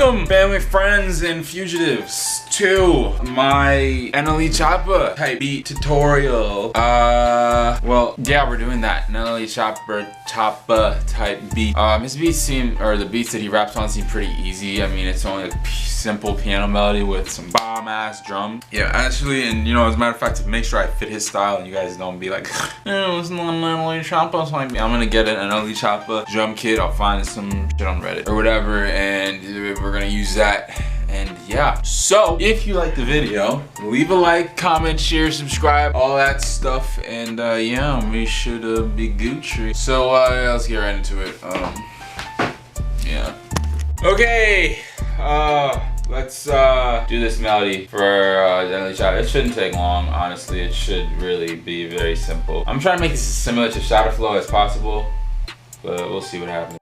Welcome, family, friends, and fugitives, to my nlE CHOppA type beat tutorial. Well, yeah, we're doing that nlE CHOppA type beat. His beats seem, or the beats that he raps on seem pretty easy. I mean, it's only a simple piano melody with some bomb-ass drums. Yeah, actually, and you know, as a matter of fact, to make sure I fit his style and you guys don't be like, oh, it's not nlE CHOppA, so I'm gonna get an nlE CHOppA drum kit. I'll find some shit on Reddit or whatever, and we're gonna use that. And yeah, so if you like the video, leave a like, comment, share, subscribe, all that stuff. And yeah, we should be Gucci. So let's get right into it. Yeah. Okay. Let's do this melody for nlE CHOppA. It shouldn't take long, honestly. It should really be very simple. I'm trying to make this as similar to Shadow Flow as possible, but we'll see what happens.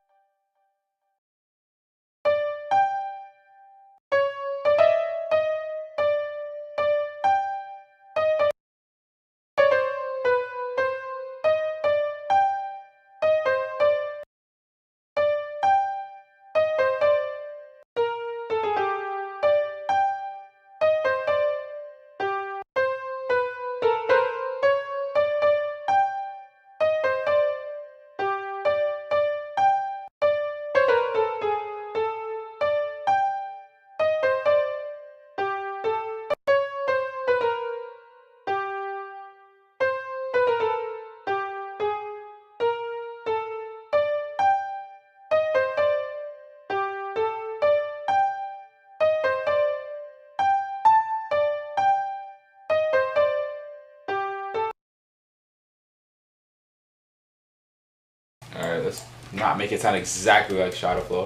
Alright, let's not make it sound exactly like Shadow Flow.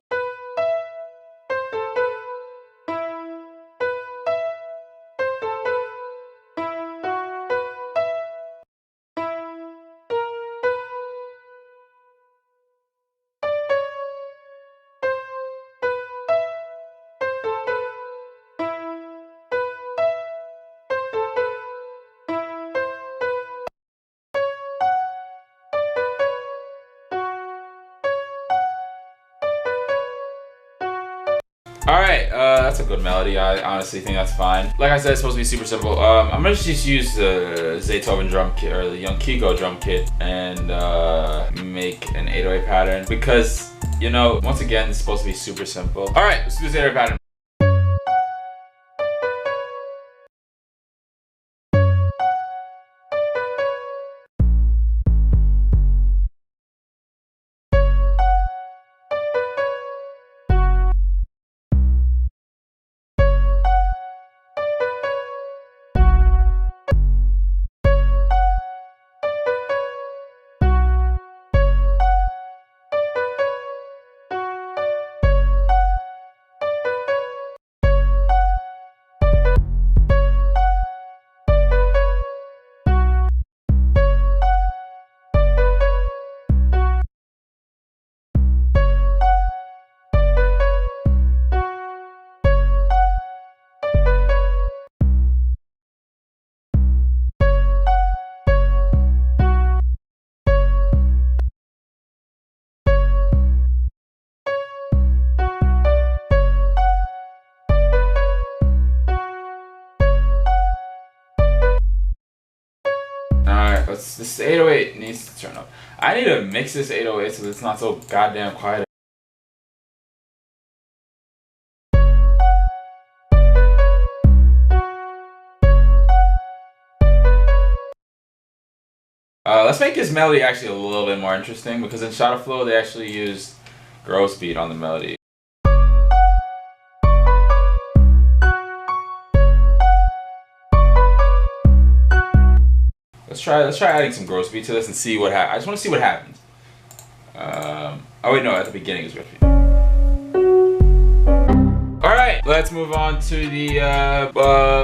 Alright, that's a good melody. I honestly think that's fine. Like I said, it's supposed to be super simple. I'm gonna just use the Beethoven drum kit, or the Young Kiko drum kit, and make an 808 pattern. Because, you know, once again, it's supposed to be super simple. Alright, let's do this 808 pattern. Alright, this 808 needs to turn up. I need to mix this 808 so it's not so goddamn quiet. Let's make this melody actually a little bit more interesting, because in Shadow Flow they actually used gross beat on the melody. Let's try adding some gross beat to this and see what happens. I just want to see what happens. Oh wait, no, at the beginning is gross beat. Alright, let's move on to the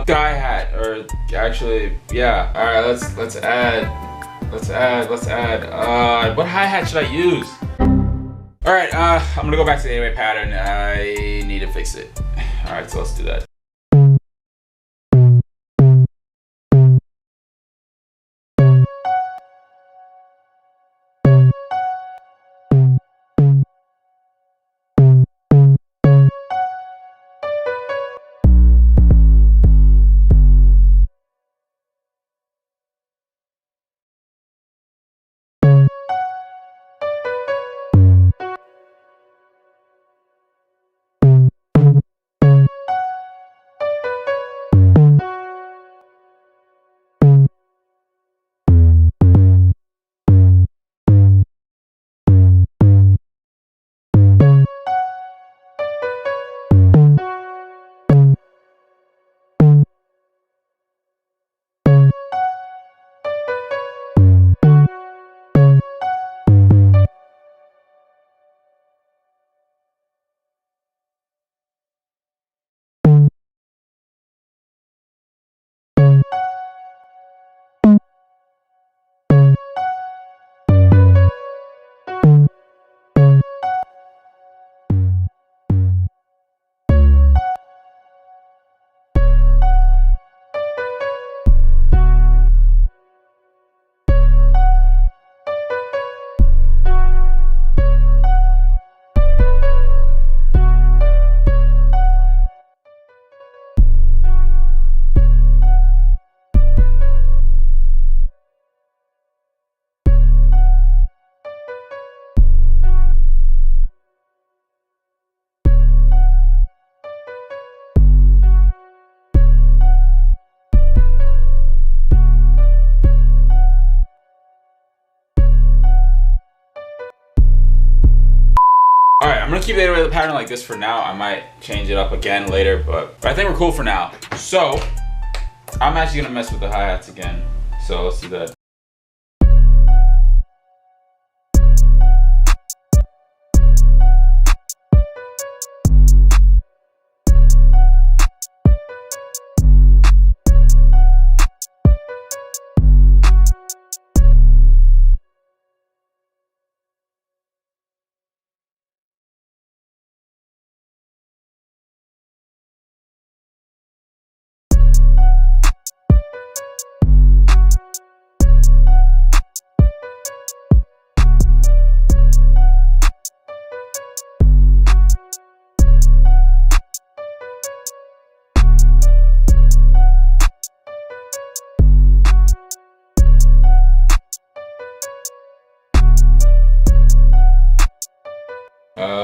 hi-hat, or actually, yeah. Alright, let's add. What hi-hat should I use? Alright, I'm gonna go back to the 808 pattern. I need to fix it. Alright, so let's do that. keep the 808 pattern like this for now. I might change it up again later, but I think we're cool for now. So I'm actually gonna mess with the hi-hats again. So let's do that.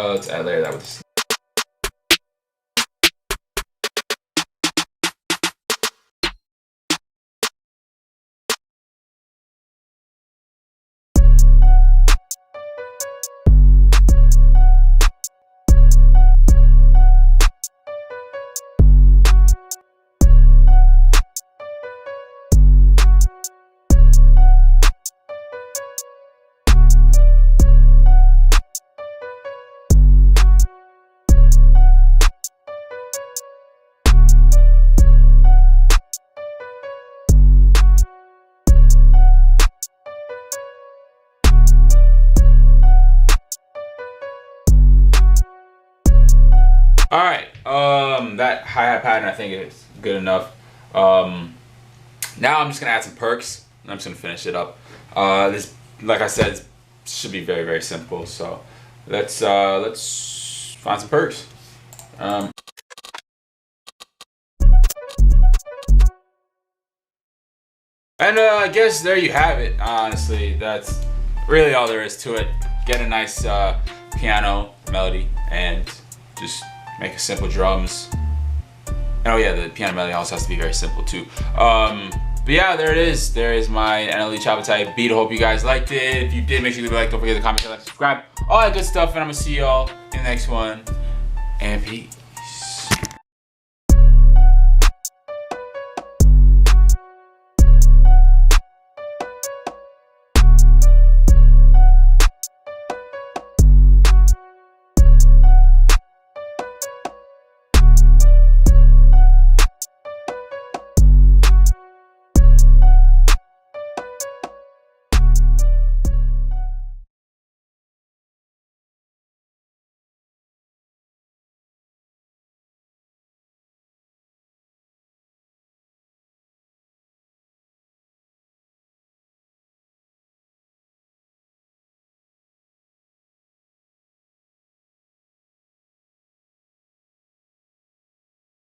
Let's add layer that with this. All right, that hi-hat pattern I think is good enough. Now I'm just gonna add some perks, and I'm just gonna finish it up. This, like I said, should be very, very simple. So let's find some perks. And I guess there you have it. Honestly, that's really all there is to it. Get a nice piano melody and just make a simple drums. And oh yeah, the piano melody also has to be very simple too. But yeah, there it is. There is my nlE CHOppA type beat. I hope you guys liked it. If you did, make sure you leave a like. Don't forget to comment, like, subscribe, all that good stuff. And I'm gonna see y'all in the next one. And peace.